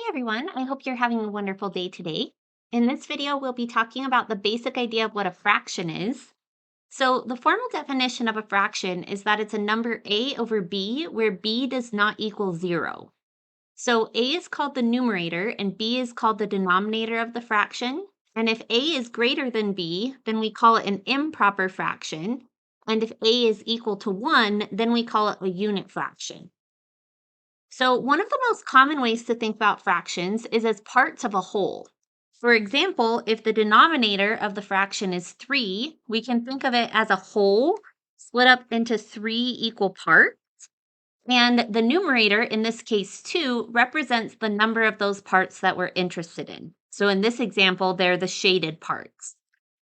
Everyone, I hope you're having a wonderful day today. In this video, we'll be talking about the basic idea of what a fraction is. So, the formal definition of a fraction is that it's a number a over b where b does not equal 0. So, a is called the numerator and b is called the denominator of the fraction. And if a is greater than b, then we call it an improper fraction. And if a is equal to 1, then we call it a unit fraction. So, one of the most common ways to think about fractions is as parts of a whole. For example, if the denominator of the fraction is 3, we can think of it as a whole split up into 3 equal parts. And the numerator, in this case 2, represents the number of those parts that we're interested in. So, in this example, they're the shaded parts.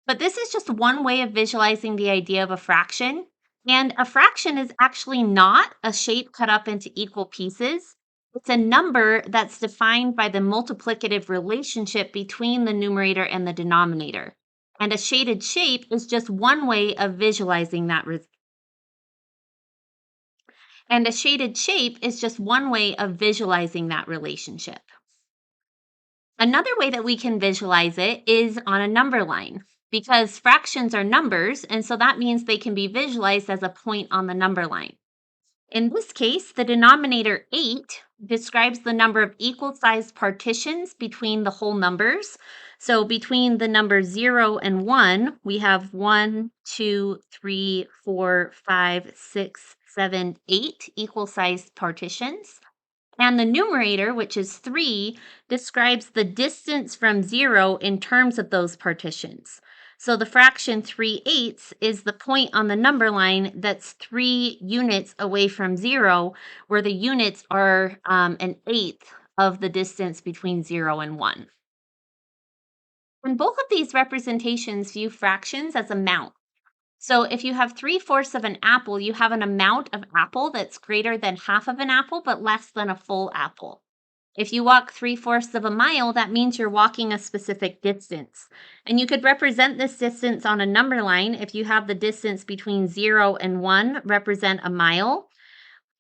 But this is just one way of visualizing the idea of a fraction. And a fraction is actually not a shape cut up into equal pieces. It's a number that's defined by the multiplicative relationship between the numerator and the denominator. And a shaded shape is just one way of visualizing that. And a shaded shape is just one way of visualizing that relationship. Another way that we can visualize it is on a number line, because fractions are numbers, and so that means they can be visualized as a point on the number line. In this case, the denominator 8 describes the number of equal-sized partitions between the whole numbers. So between the numbers 0 and 1, we have 1, 2, 3, 4, 5, 6, 7, 8 equal-sized partitions. And the numerator, which is 3, describes the distance from 0 in terms of those partitions. So the fraction 3/8 is the point on the number line that's 3 units away from 0, where the units are an eighth of the distance between 0 and 1. And both of these representations view fractions as amounts. So if you have 3/4 of an apple, you have an amount of apple that's greater than half of an apple, but less than a full apple. If you walk 3/4 of a mile, that means you're walking a specific distance. And you could represent this distance on a number line if you have the distance between 0 and 1 represent a mile.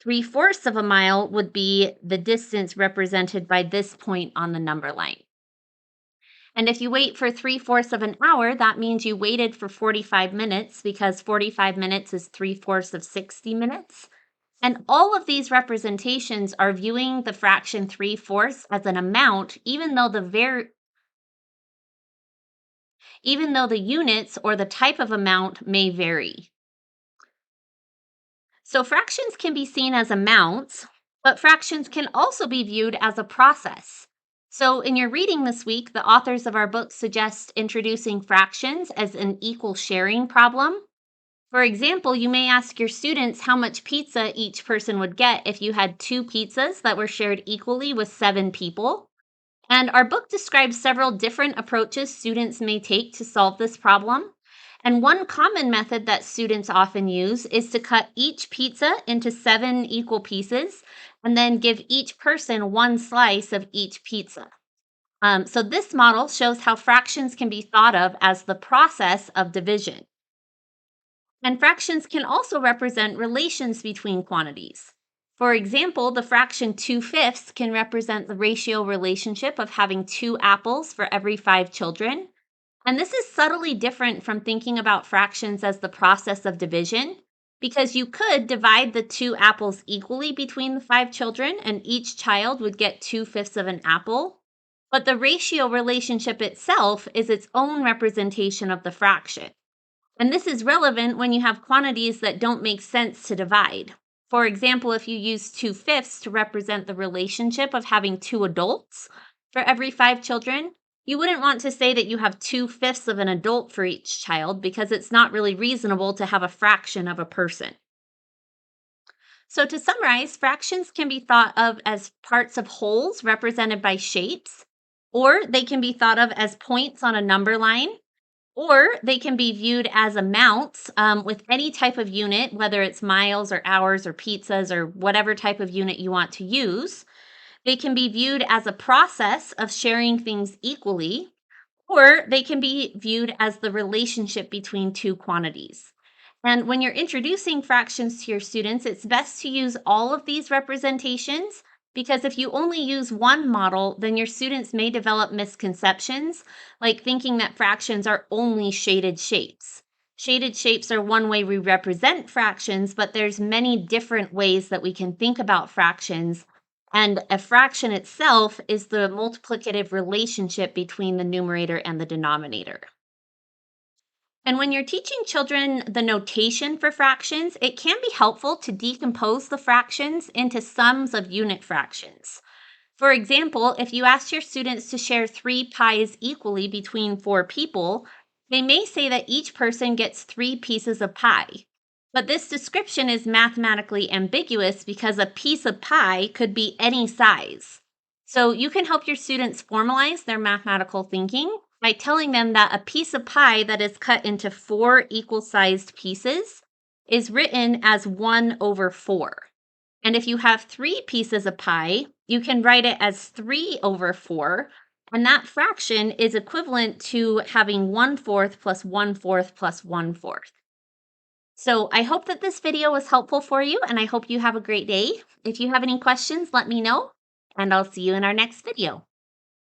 3/4 of a mile would be the distance represented by this point on the number line. And if you wait for 3/4 of an hour, that means you waited for 45 minutes because 45 minutes is 3/4 of 60 minutes. And all of these representations are viewing the fraction 3/4 as an amount, even though the units or the type of amount may vary. So fractions can be seen as amounts, but fractions can also be viewed as a process. So, in your reading this week, the authors of our book suggest introducing fractions as an equal sharing problem. For example, you may ask your students how much pizza each person would get if you had 2 pizzas that were shared equally with 7 people. And our book describes several different approaches students may take to solve this problem. And one common method that students often use is to cut each pizza into 7 equal pieces and then give each person 1 slice of each pizza. So this model shows how fractions can be thought of as the process of division. And fractions can also represent relations between quantities. For example, the fraction 2/5 can represent the ratio relationship of having 2 apples for every 5 children. And this is subtly different from thinking about fractions as the process of division, because you could divide the 2 apples equally between the 5 children, and each child would get 2/5 of an apple. But the ratio relationship itself is its own representation of the fraction. And this is relevant when you have quantities that don't make sense to divide. For example, if you use 2/5 to represent the relationship of having 2 adults for every 5 children, you wouldn't want to say that you have 2/5 of an adult for each child because it's not really reasonable to have a fraction of a person. So to summarize, fractions can be thought of as parts of wholes represented by shapes, or they can be thought of as points on a number line, or they can be viewed as amounts with any type of unit, whether it's miles or hours or pizzas or whatever type of unit you want to use. They can be viewed as a process of sharing things equally, or they can be viewed as the relationship between 2 quantities. And when you're introducing fractions to your students, it's best to use all of these representations Because if you only use one model, then your students may develop misconceptions, like thinking that fractions are only shaded shapes. Shaded shapes are one way we represent fractions, but there's many different ways that we can think about fractions. And a fraction itself is the multiplicative relationship between the numerator and the denominator. And when you're teaching children the notation for fractions, it can be helpful to decompose the fractions into sums of unit fractions. For example, if you ask your students to share 3 pies equally between 4 people, they may say that each person gets 3 pieces of pie. But this description is mathematically ambiguous because a piece of pie could be any size. So you can help your students formalize their mathematical thinking by telling them that a piece of pie that is cut into 4 equal-sized pieces is written as 1 over 4. And if you have 3 pieces of pie, you can write it as 3 over 4. And that fraction is equivalent to having 1/4 plus 1/4 plus 1/4. So I hope that this video was helpful for you, and I hope you have a great day. If you have any questions, let me know, and I'll see you in our next video.